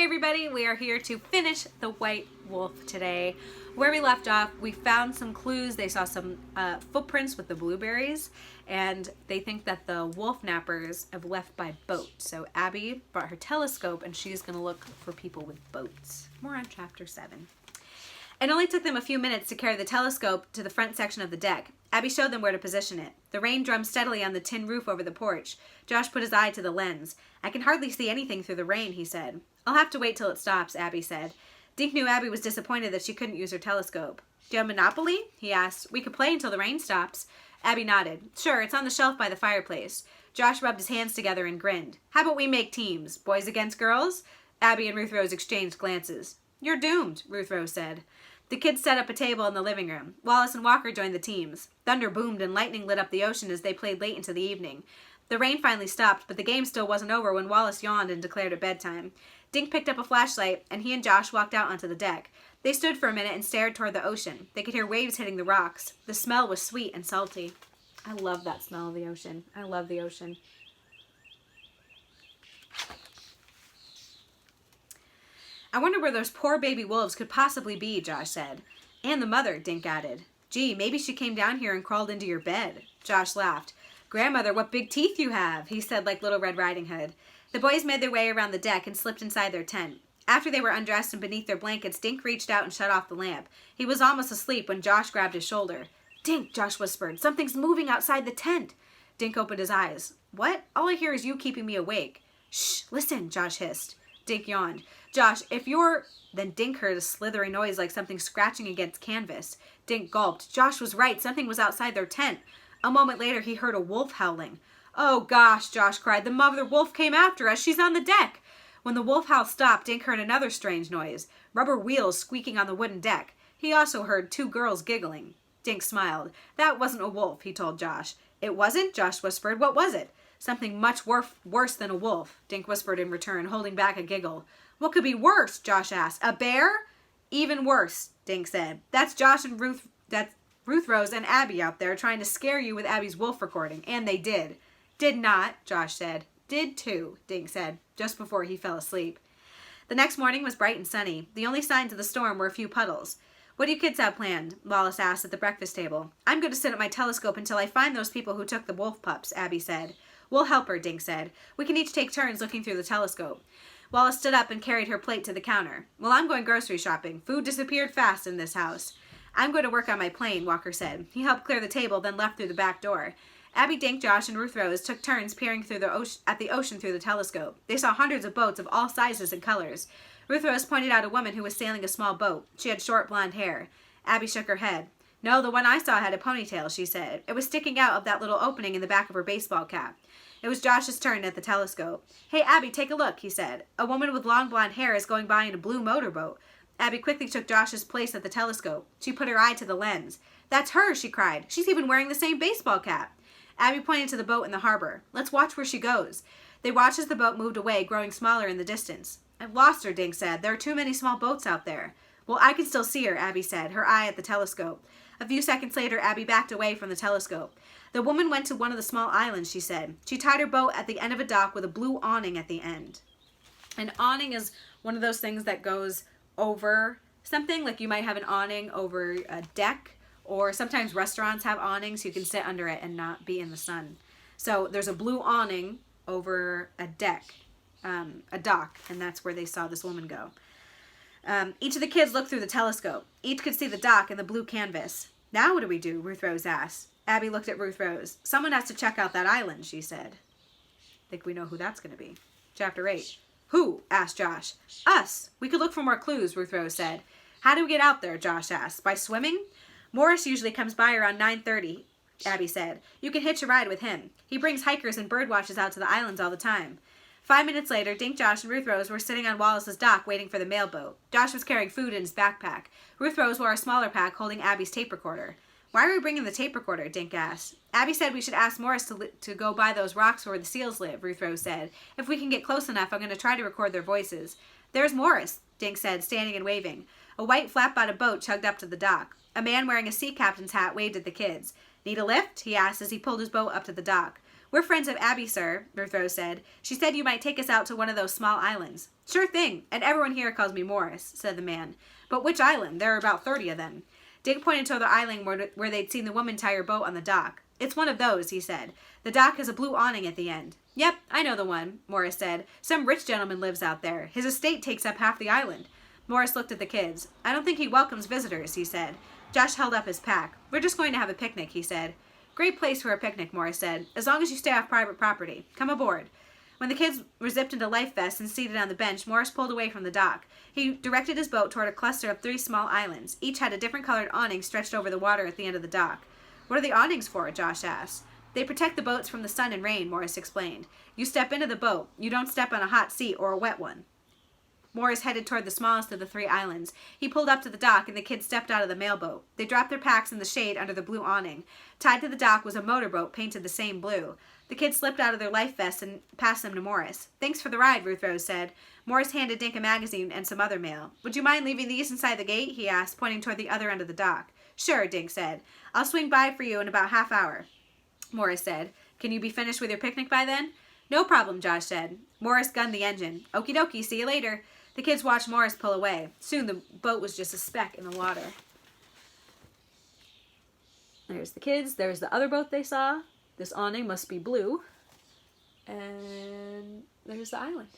Hey everybody, we are here to finish The White Wolf today. Where we left off, we found some clues. They saw some footprints with the blueberries, and they think that the wolf nappers have left by boat. So Abby brought her telescope, and she's going to look for people with boats. More on chapter 7. It only took them a few minutes to carry the telescope to the front section of the deck. Abby showed them where to position it. The rain drummed steadily on the tin roof over the porch. Josh put his eye to the lens. "I can hardly see anything through the rain," he said. "I'll have to wait till it stops," Abby said. Dink knew Abby was disappointed that she couldn't use her telescope. "Do you have Monopoly?" he asked. "We could play until the rain stops." Abby nodded. "Sure, it's on the shelf by the fireplace." Josh rubbed his hands together and grinned. "How about we make teams? Boys against girls?" Abby and Ruth Rose exchanged glances. "You're doomed," Ruth Rose said. The kids set up a table in the living room. Wallace and Walker joined the teams. Thunder boomed and lightning lit up the ocean as they played late into the evening. The rain finally stopped, but the game still wasn't over when Wallace yawned and declared it bedtime. Dink picked up a flashlight, and he and Josh walked out onto the deck. They stood for a minute and stared toward the ocean. They could hear waves hitting the rocks. The smell was sweet and salty. I love that smell of the ocean. I love the ocean. "I wonder where those poor baby wolves could possibly be," Josh said. "And the mother," Dink added. "Gee, maybe she came down here and crawled into your bed." Josh laughed. "Grandmother, what big teeth you have," he said like Little Red Riding Hood. The boys made their way around the deck and slipped inside their tent. After they were undressed and beneath their blankets, Dink reached out and shut off the lamp. He was almost asleep when Josh grabbed his shoulder. "Dink," Josh whispered, "something's moving outside the tent." Dink opened his eyes. "What? All I hear is you keeping me awake." "Shh, listen," Josh hissed. Dink yawned. "Josh, if you're..." Then Dink heard a slithering noise like something scratching against canvas. Dink gulped. Josh was right. Something was outside their tent. A moment later, he heard a wolf howling. "Oh, gosh," Josh cried. "The mother wolf came after us. She's on the deck." When the wolf howl stopped, Dink heard another strange noise. Rubber wheels squeaking on the wooden deck. He also heard two girls giggling. Dink smiled. "That wasn't a wolf," he told Josh. "It wasn't?" Josh whispered. "What was it?" "Something much worse than a wolf," Dink whispered in return, holding back a giggle. "What could be worse?" Josh asked. "A bear?" "Even worse," Dink said. That's Ruth Rose and Abby out there trying to scare you with Abby's wolf recording. And they did." "Did not," Josh said. "Did too," Dink said, just before he fell asleep. The next morning was bright and sunny. The only signs of the storm were a few puddles. "What do you kids have planned?" Wallace asked at the breakfast table. "I'm going to sit at my telescope until I find those people who took the wolf pups," Abby said. "We'll help her," Dink said. "We can each take turns looking through the telescope." Wallace stood up and carried her plate to the counter. "Well, I'm going grocery shopping. Food disappeared fast in this house." "I'm going to work on my plane," Walker said. He helped clear the table, then left through the back door. Abby, Dink, Josh, and Ruth Rose took turns peering through at the ocean through the telescope. They saw hundreds of boats of all sizes and colors. Ruth Rose pointed out a woman who was sailing a small boat. She had short blonde hair. Abby shook her head. "No, the one I saw had a ponytail," she said. It was sticking out of that little opening in the back of her baseball cap. It was Josh's turn at the telescope. "Hey, Abby, take a look," he said. "A woman with long blonde hair is going by in a blue motorboat." Abby quickly took Josh's place at the telescope. She put her eye to the lens. "That's her," she cried. "She's even wearing the same baseball cap." Abby pointed to the boat in the harbor. "Let's watch where she goes." They watched as the boat moved away, growing smaller in the distance. "I've lost her," Dink said. "There are too many small boats out there." "Well, I can still see her," Abby said, her eye at the telescope. A few seconds later, Abby backed away from the telescope. "The woman went to one of the small islands," she said. "She tied her boat at the end of a dock with a blue awning at the end." An awning is one of those things that goes over something. Like you might have an awning over a deck, or sometimes restaurants have awnings so you can sit under it and not be in the sun. So there's a blue awning over a deck, a dock, and that's where they saw this woman go. Each of the kids looked through the telescope. Each could see the dock and the blue canvas. "Now what do we do?" Ruth Rose asked. Abby looked at Ruth Rose. "Someone has to check out that island," she said. "Think we know who that's going to be." Chapter 8. "Who?" asked Josh. "Us. We could look for more clues," Ruth Rose said. "How do we get out there?" Josh asked. "By swimming?" "Morris usually comes by around 9:30, Abby said. "You can hitch a ride with him. He brings hikers and bird watchers out to the islands all the time." 5 minutes later, Dink, Josh, and Ruth Rose were sitting on Wallace's dock waiting for the mailboat. Josh was carrying food in his backpack. Ruth Rose wore a smaller pack holding Abby's tape recorder. "Why are we bringing the tape recorder?" Dink asked. "Abby said we should ask Morris to go by those rocks where the seals live," Ruth Rose said. "If we can get close enough, I'm going to try to record their voices." "There's Morris," Dink said, standing and waving. A white flat-bottomed boat chugged up to the dock. A man wearing a sea captain's hat waved at the kids. "Need a lift?" he asked as he pulled his boat up to the dock. We're friends of Abby, sir, Ruth Rose said. She said you might take us out to one of those small islands. Sure thing, and everyone here calls me Morris, said the man. But which island? There are about 30 of them. Dick pointed to the island where they'd seen the woman tie her boat on the dock. It's one of those, he said. The dock has a blue awning at the end. Yep, I know the one, Morris said. Some rich gentleman lives out there. His estate takes up half the island. Morris looked at the kids. I don't think he welcomes visitors, he said. Josh held up his pack. We're just going to have a picnic, he said. Great place for a picnic, Morris said, as long as you stay off private property. Come aboard. When the kids were zipped into life vests and seated on the bench, Morris pulled away from the dock. He directed his boat toward a cluster of 3 small islands. Each had a different colored awning stretched over the water at the end of the dock. What are the awnings for? Josh asked. They protect the boats from the sun and rain, Morris explained. You step into the boat. You don't step on a hot seat or a wet one. Morris headed toward the smallest of the 3 islands. He pulled up to the dock, and the kids stepped out of the mailboat. They dropped their packs in the shade under the blue awning. Tied to the dock was a motorboat painted the same blue. The kids slipped out of their life vests and passed them to Morris. Thanks for the ride, Ruth Rose said. Morris handed Dink a magazine and some other mail. Would you mind leaving these inside the gate? He asked, pointing toward the other end of the dock. Sure, Dink said. I'll swing by for you in about half hour, Morris said. Can you be finished with your picnic by then? No problem, Josh said. Morris gunned the engine. Okie dokie, see you later. The kids watched Morris pull away. Soon the boat was just a speck in the water. There's the kids. There's the other boat they saw. This awning must be blue. And there's the island.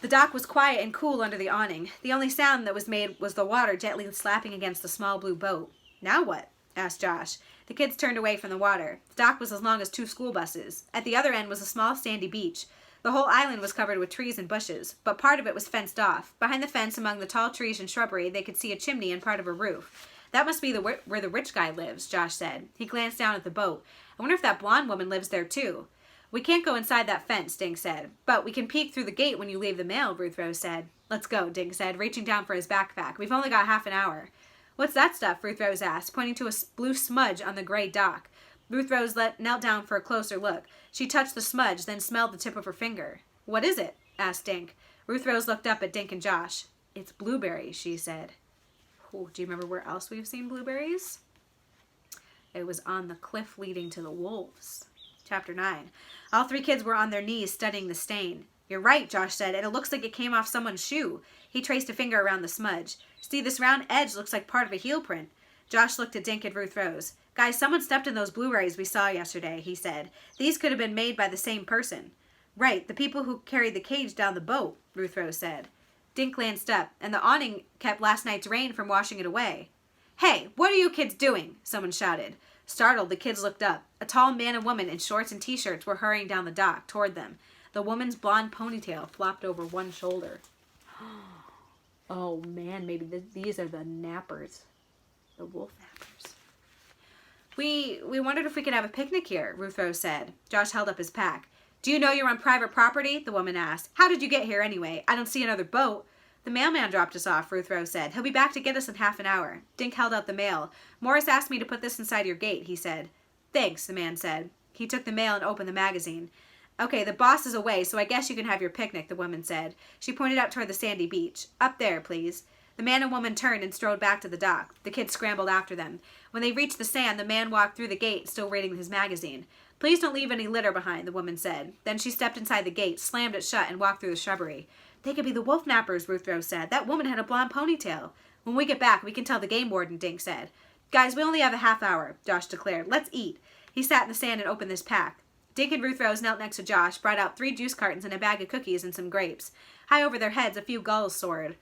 The dock was quiet and cool under the awning. The only sound that was made was the water gently slapping against the small blue boat. Now what? Asked Josh. The kids turned away from the water. The dock was as long as 2 school buses. At the other end was a small sandy beach. The whole island was covered with trees and bushes, but part of it was fenced off. Behind the fence, among the tall trees and shrubbery, they could see a chimney and part of a roof. That must be where the rich guy lives, Josh said. He glanced down at the boat. I wonder if that blonde woman lives there, too. We can't go inside that fence, Dink said. But we can peek through the gate when you leave the mail, Ruth Rose said. Let's go, Dink said, reaching down for his backpack. We've only got half an hour. What's that stuff? Ruth Rose asked, pointing to a blue smudge on the gray dock. Ruth Rose knelt down for a closer look. She touched the smudge, then smelled the tip of her finger. What is it? Asked Dink. Ruth Rose looked up at Dink and Josh. It's blueberries, she said. Oh, do you remember where else we've seen blueberries? It was on the cliff leading to the wolves. Chapter 9. All 3 kids were on their knees studying the stain. You're right, Josh said, and it looks like it came off someone's shoe. He traced a finger around the smudge. See, this round edge looks like part of a heel print. Josh looked at Dink and Ruth Rose. Guys, someone stepped in those blueberries we saw yesterday, he said. These could have been made by the same person. Right, the people who carried the cage down the boat, Ruth Rose said. Dink glanced up, and the awning kept last night's rain from washing it away. Hey, what are you kids doing? Someone shouted. Startled, the kids looked up. A tall man and woman in shorts and t-shirts were hurrying down the dock toward them. The woman's blonde ponytail flopped over one shoulder. Oh man, maybe these are the nappers. The wolf nappers. We wondered if we could have a picnic here, Ruth Rose said. Josh held up his pack. Do you know you're on private property? The woman asked. How did you get here anyway? I don't see another boat. The mailman dropped us off, Ruth Rose said. He'll be back to get us in half an hour. Dink held out the mail. Morris asked me to put this inside your gate, he said. Thanks, the man said. He took the mail and opened the magazine. Okay, the boss is away, so I guess you can have your picnic, the woman said. She pointed out toward the sandy beach. Up there, please. The man and woman turned and strode back to the dock. The kids scrambled after them. When they reached the sand, the man walked through the gate, still reading his magazine. Please don't leave any litter behind, the woman said. Then she stepped inside the gate, slammed it shut, and walked through the shrubbery. They could be the wolf nappers, Ruth Rose said. That woman had a blonde ponytail. When we get back, we can tell the game warden, Dink said. Guys, we only have a half hour, Josh declared. Let's eat. He sat in the sand and opened his pack. Dink and Ruth Rose knelt next to Josh, brought out 3 juice cartons and a bag of cookies and some grapes. High over their heads, a few gulls soared.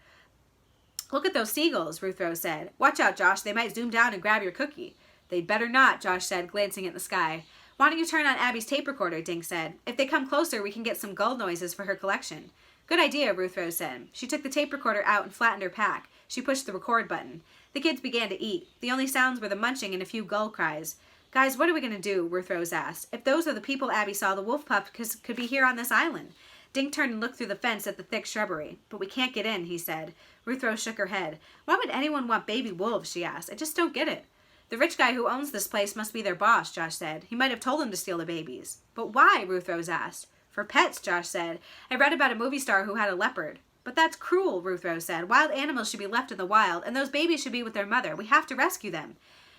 Look at those seagulls, Ruth Rose said. Watch out, Josh. They might zoom down and grab your cookie. They'd better not, Josh said, glancing at the sky. Why don't you turn on Abby's tape recorder, Dink said. If they come closer, we can get some gull noises for her collection. Good idea, Ruth Rose said. She took the tape recorder out and flattened her pack. She pushed the record button. The kids began to eat. The only sounds were the munching and a few gull cries. Guys, what are we going to do? Ruth Rose asked. If those are the people Abby saw, the wolf pup could be here on this island. Dink turned and looked through the fence at the thick shrubbery. But we can't get in, he said. Ruth Rose shook her head. Why would anyone want baby wolves, she asked. I just don't get it. The rich guy who owns this place must be their boss, Josh said. He might have told them to steal the babies. But why? Ruth Rose asked. For pets, Josh said. I read about a movie star who had a leopard. But that's cruel, Ruth Rose said. Wild animals should be left in the wild, and those babies should be with their mother. We have to rescue them.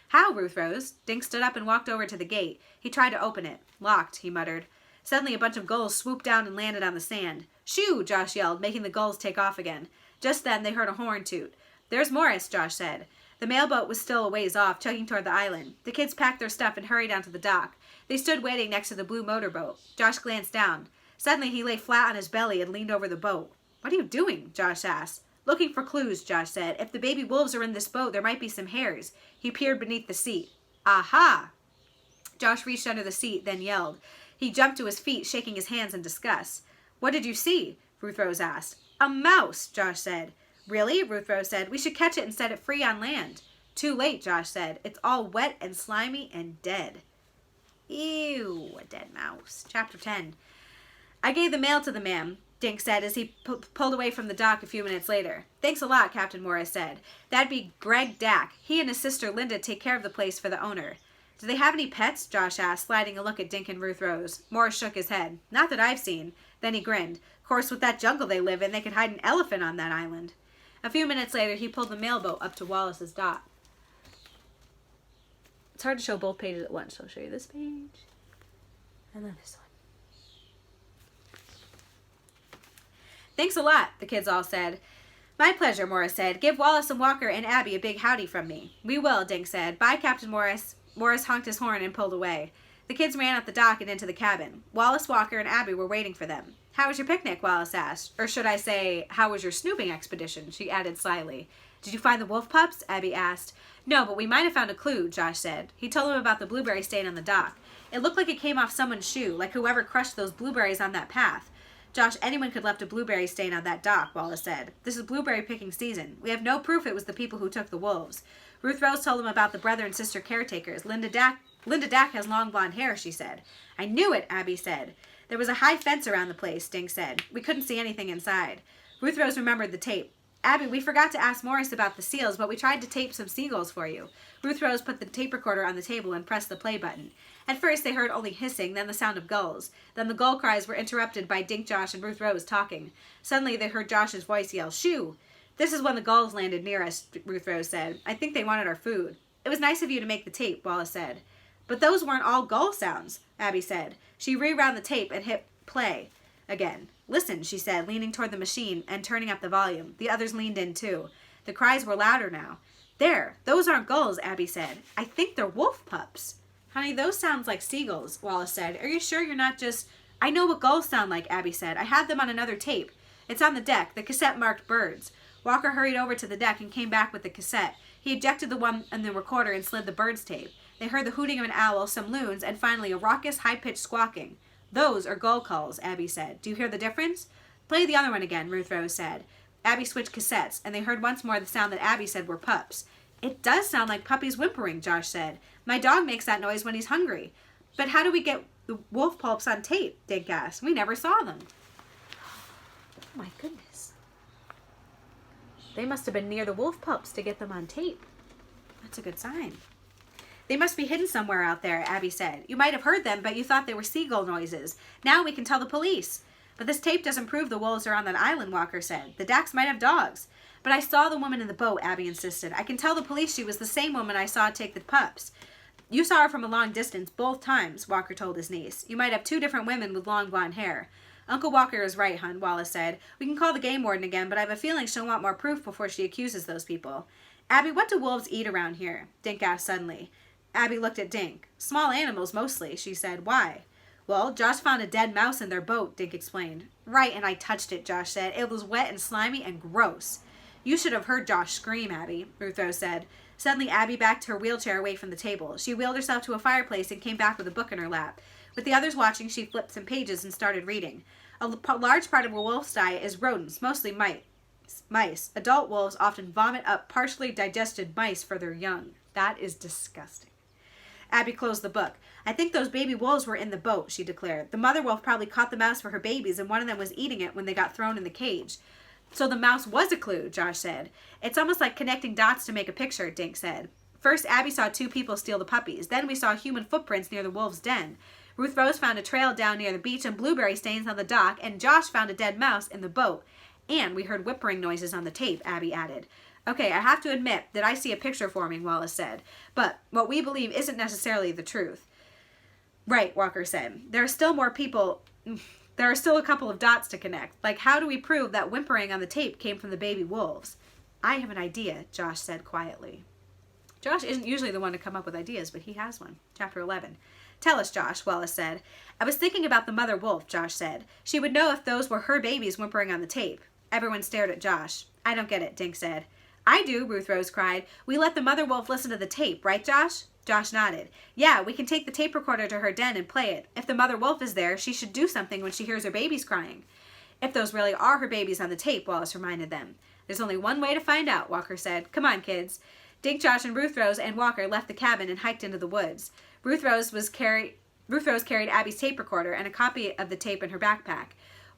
How, Ruth Rose? Dink stood up and walked over to the gate. He tried to open it. Locked, he muttered. Suddenly a bunch of gulls swooped down and landed on the sand. Shoo! Josh yelled, making the gulls take off again. Just then they heard a horn toot. There's Morris, Josh said. The mailboat was still a ways off, chugging toward the island. The kids packed their stuff and hurried onto the dock. They stood waiting next to the blue motorboat. Josh glanced down. Suddenly he lay flat on his belly and leaned over the boat. What are you doing? Josh asked. Looking for clues, Josh said. If the baby wolves are in this boat, there might be some hairs. He peered beneath the seat. Aha! Josh reached under the seat, then yelled. He jumped to his feet, shaking his hands in disgust. What did you see? Ruth Rose asked. A mouse, Josh said. Really? Ruth Rose said. We should catch it and set it free on land. Too late, Josh said. It's all wet and slimy and dead. Ew, a dead mouse. Chapter 10. I gave the mail to the man, Dink said as he pulled away from the dock a few minutes later. Thanks a lot, Captain Morris said. That'd be Greg Dack. He and his sister Linda take care of the place for the owner. Do they have any pets? Josh asked, sliding a look at Dink and Ruth Rose. Morris shook his head. Not that I've seen. Then he grinned. Of course, with that jungle they live in, they could hide an elephant on that island. A few minutes later, he pulled the mailboat up to Wallace's dock. It's hard to show both pages at once, so I'll show you this page and then this one. Thanks a lot, the kids all said. My pleasure, Morris said. Give Wallace and Walker and Abby a big howdy from me. We will, Dink said. Bye, Captain Morris. Morris honked his horn and pulled away. The kids ran up the dock and into the cabin. Wallace, Walker, and Abby were waiting for them. How was your picnic? Wallace asked. Or should I say, how was your snooping expedition? She added slyly. Did you find the wolf pups? Abby asked. No, but we might have found a clue, Josh said. He told him about the blueberry stain on the dock. It looked like it came off someone's shoe, like whoever crushed those blueberries on that path. Josh, anyone could have left a blueberry stain on that dock, Wallace said. This is blueberry picking season. We have no proof it was the people who took the wolves. Ruth Rose told him about the brother and sister caretakers. Linda Dack has long blonde hair, she said. I knew it, Abby said. There was a high fence around the place, Dink said. We couldn't see anything inside. Ruth Rose remembered the tape. Abby, we forgot to ask Morris about the seals, but we tried to tape some seagulls for you. Ruth Rose put the tape recorder on the table and pressed the play button. At first they heard only hissing, then the sound of gulls. Then the gull cries were interrupted by Dink, Josh, and Ruth Rose talking. Suddenly they heard Josh's voice yell, Shoo! This is when the gulls landed near us, Ruth Rose said. I think they wanted our food. It was nice of you to make the tape, Wallace said. But those weren't all gull sounds, Abby said. She rewound the tape and hit play again. Listen, she said, leaning toward the machine and turning up the volume. The others leaned in too. The cries were louder now. There, those aren't gulls, Abby said. I think they're wolf pups. Honey, those sounds like seagulls, Wallace said. Are you sure you're not just... I know what gulls sound like, Abby said. I have them on another tape. It's on the deck. The cassette marked birds. Walker hurried over to the deck and came back with the cassette. He ejected the one in the recorder and slid the birds tape. They heard the hooting of an owl, some loons, and finally a raucous, high-pitched squawking. Those are gull calls, Abby said. Do you hear the difference? Play the other one again, Ruth Rose said. Abby switched cassettes, and they heard once more the sound that Abby said were pups. It does sound like puppies whimpering, Josh said. My dog makes that noise when he's hungry. But how do we get the wolf pups on tape? Dink asked. We never saw them. Oh my goodness. They must have been near the wolf pups to get them on tape. That's a good sign. They must be hidden somewhere out there, Abby said. You might have heard them, but you thought they were seagull noises. Now we can tell the police. But this tape doesn't prove the wolves are on that island, Walker said. The Dacks might have dogs. But I saw the woman in the boat, Abby insisted. I can tell the police she was the same woman I saw take the pups. You saw her from a long distance both times, Walker told his niece. You might have two different women with long blonde hair. Uncle Walker is right, hon, Wallace said. We can call the game warden again, but I have a feeling she'll want more proof before she accuses those people. Abby, what do wolves eat around here? Dink asked suddenly. Abby looked at Dink. Small animals, mostly, she said. Why? Well, Josh found a dead mouse in their boat, Dink explained. Right, and I touched it, Josh said. It was wet and slimy and gross. You should have heard Josh scream, Abby, Ruth Rose said. Suddenly, Abby backed her wheelchair away from the table. She wheeled herself to a fireplace and came back with a book in her lap. With the others watching, she flipped some pages and started reading. A large part of a wolf's diet is rodents, mostly mice. Adult wolves often vomit up partially digested mice for their young. That is disgusting. Abby closed the book. I think those baby wolves were in the boat, she declared. The mother wolf probably caught the mouse for her babies, and one of them was eating it when they got thrown in the cage. So the mouse was a clue, Josh said. It's almost like connecting dots to make a picture, Dink said. First, Abby saw two people steal the puppies. Then we saw human footprints near the wolf's den. Ruth Rose found a trail down near the beach and blueberry stains on the dock, and Josh found a dead mouse in the boat. And we heard whimpering noises on the tape, Abby added. Okay, I have to admit that I see a picture forming, Wallace said. But what we believe isn't necessarily the truth. Right, Walker said. There are still a couple of dots to connect. Like, how do we prove that whimpering on the tape came from the baby wolves? I have an idea, Josh said quietly. Josh isn't usually the one to come up with ideas, but he has one. Chapter 11. Tell us, Josh, Wallace said. I was thinking about the mother wolf, Josh said. She would know if those were her babies whimpering on the tape. Everyone stared at Josh. I don't get it, Dink said. I do, Ruth Rose cried. We let the mother wolf listen to the tape, right, Josh? Josh nodded. Yeah, we can take the tape recorder to her den and play it. If the mother wolf is there, she should do something when she hears her babies crying. If those really are her babies on the tape, Wallace reminded them. There's only one way to find out, Walker said. Come on, kids. Dink, Josh, and Ruth Rose and Walker left the cabin and hiked into the woods. Ruth Rose carried Abby's tape recorder and a copy of the tape in her backpack.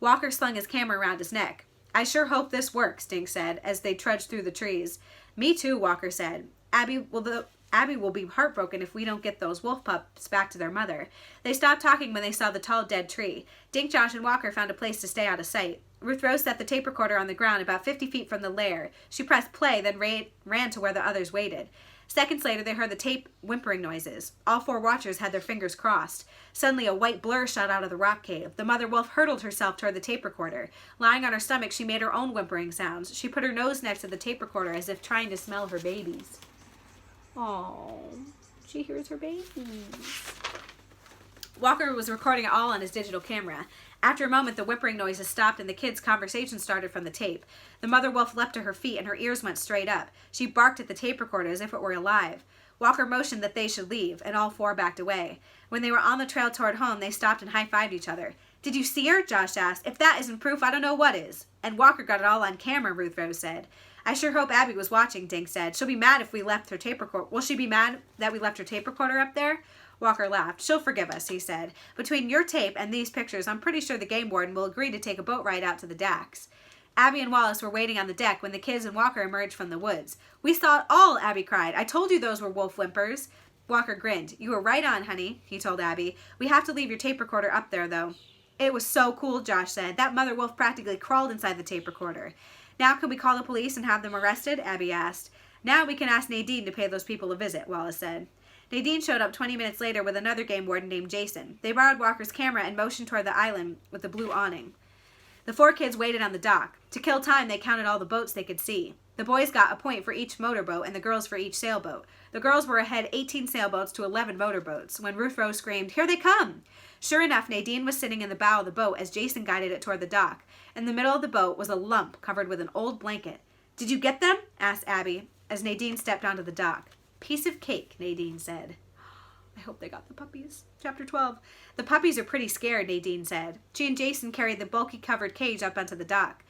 Walker slung his camera around his neck. I sure hope this works, Dink said, as they trudged through the trees. Me too, Walker said. Abby will be heartbroken if we don't get those wolf pups back to their mother. They stopped talking when they saw the tall dead tree. Dink, Josh, and Walker found a place to stay out of sight. Ruth Rose set the tape recorder on the ground about 50 feet from the lair. She pressed play, then ran to where the others waited. Seconds later, they heard the tape whimpering noises. All 4 watchers had their fingers crossed. Suddenly, a white blur shot out of the rock cave. The mother wolf hurtled herself toward the tape recorder. Lying on her stomach, she made her own whimpering sounds. She put her nose next to the tape recorder as if trying to smell her babies. Oh, she hears her babies. Walker was recording it all on his digital camera. After a moment, the whimpering noises stopped and the kids' conversation started from the tape. The mother wolf leapt to her feet and her ears went straight up. She barked at the tape recorder as if it were alive. Walker motioned that they should leave, and all 4 backed away. When they were on the trail toward home, they stopped and high-fived each other. Did you see her? Josh asked. If that isn't proof, I don't know what is. And Walker got it all on camera, Ruth Rose said. I sure hope Abby was watching, Dink said. She'll be mad if we left her tape recorder. Will she be mad that we left her tape recorder up there? Walker laughed. She'll forgive us, he said. Between your tape and these pictures, I'm pretty sure the game warden will agree to take a boat ride out to the docks. Abby and Wallace were waiting on the deck when the kids and Walker emerged from the woods. We saw it all, Abby cried. I told you those were wolf whimpers. Walker grinned. You were right on, honey, he told Abby. We have to leave your tape recorder up there, though. It was so cool, Josh said. That mother wolf practically crawled inside the tape recorder. Now can we call the police and have them arrested? Abby asked. Now we can ask Nadine to pay those people a visit, Wallace said. Nadine showed up 20 minutes later with another game warden named Jason. They borrowed Walker's camera and motioned toward the island with the blue awning. The 4 kids waited on the dock. To kill time, they counted all the boats they could see. The boys got a point for each motorboat and the girls for each sailboat. The girls were ahead 18 sailboats to 11 motorboats when Ruth Rose screamed, Here they come! Sure enough, Nadine was sitting in the bow of the boat as Jason guided it toward the dock. In the middle of the boat was a lump covered with an old blanket. Did you get them? Asked Abby as Nadine stepped onto the dock. Piece of cake, Nadine said. I hope they got the puppies. Chapter 12. The puppies are pretty scared, Nadine said. She and Jason carried the bulky covered cage up onto the dock.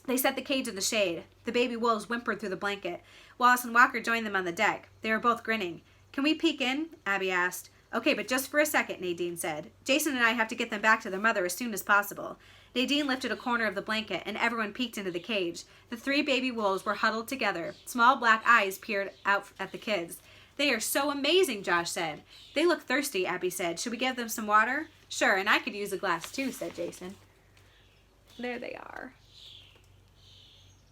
They set the cage in the shade. The baby wolves whimpered through the blanket. Wallace and Walker joined them on the deck. They were both grinning. Can we peek in? Abby asked. Okay, but just for a second, Nadine said. Jason and I have to get them back to their mother as soon as possible. Nadine lifted a corner of the blanket, and everyone peeked into the cage. The 3 baby wolves were huddled together. Small black eyes peered out at the kids. They are so amazing, Josh said. They look thirsty, Abby said. Should we give them some water? Sure, and I could use a glass too, said Jason. There they are.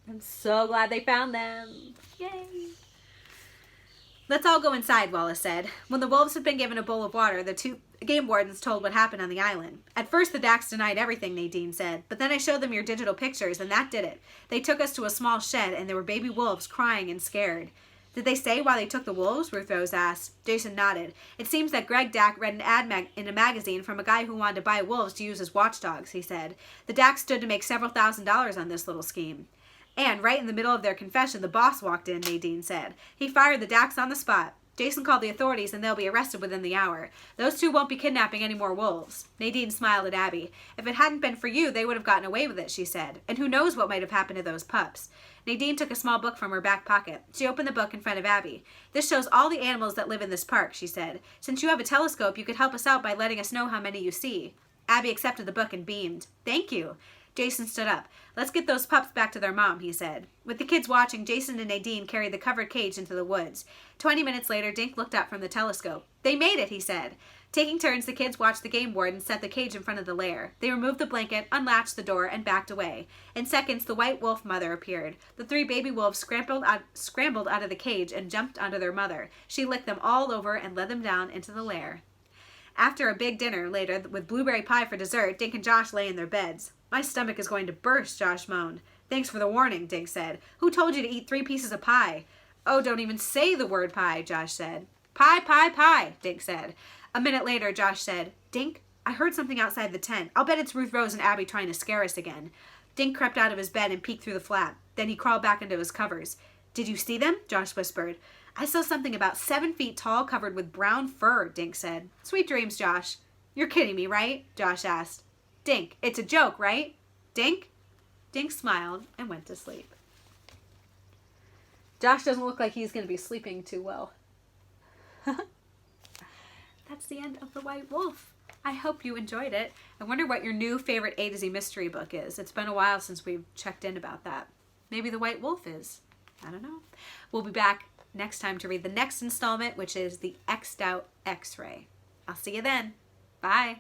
I'm so glad they found them. Yay. Let's all go inside, Wallace said. When the wolves had been given a bowl of water, the 2 game wardens told what happened on the island. At first, the Dacks denied everything, Nadine said, but then I showed them your digital pictures, and that did it. They took us to a small shed, and there were baby wolves crying and scared. Did they say why they took the wolves? Ruth Rose asked. Jason nodded. It seems that Greg Dack read an ad in a magazine from a guy who wanted to buy wolves to use as watchdogs, he said. The Dacks stood to make several $1,000s on this little scheme. And right in the middle of their confession, the boss walked in, Nadine said. He fired the Dacks on the spot. Jason called the authorities and they'll be arrested within the hour. Those 2 won't be kidnapping any more wolves. Nadine smiled at Abby. If it hadn't been for you, they would have gotten away with it, she said. And who knows what might have happened to those pups. Nadine took a small book from her back pocket. She opened the book in front of Abby. This shows all the animals that live in this park, she said. Since you have a telescope, you could help us out by letting us know how many you see. Abby accepted the book and beamed. Thank you. Jason stood up. Let's get those pups back to their mom, he said. With the kids watching, Jason and Nadine carried the covered cage into the woods. 20 minutes later, Dink looked up from the telescope. They made it, he said. Taking turns, the kids watched the game board and set the cage in front of the lair. They removed the blanket, unlatched the door, and backed away. In seconds, the white wolf mother appeared. The 3 baby wolves scrambled out of the cage and jumped onto their mother. She licked them all over and led them down into the lair. After a big dinner later, with blueberry pie for dessert, Dink and Josh lay in their beds. My stomach is going to burst, Josh moaned. Thanks for the warning, Dink said. Who told you to eat 3 pieces of pie? Oh, don't even say the word pie, Josh said. Pie, pie, pie, Dink said. A minute later, Josh said, Dink, I heard something outside the tent. I'll bet it's Ruth Rose and Abby trying to scare us again. Dink crept out of his bed and peeked through the flap. Then he crawled back into his covers. Did you see them? Josh whispered. I saw something about 7 feet tall covered with brown fur, Dink said. Sweet dreams, Josh. You're kidding me, right? Josh asked. Dink, it's a joke, right? Dink? Dink smiled and went to sleep. Josh doesn't look like he's going to be sleeping too well. That's the end of The White Wolf. I hope you enjoyed it. I wonder what your new favorite A to Z mystery book is. It's been a while since we've checked in about that. Maybe The White Wolf is. I don't know. We'll be back next time to read the next installment, which is The X'd Out X-Ray. I'll see you then. Bye.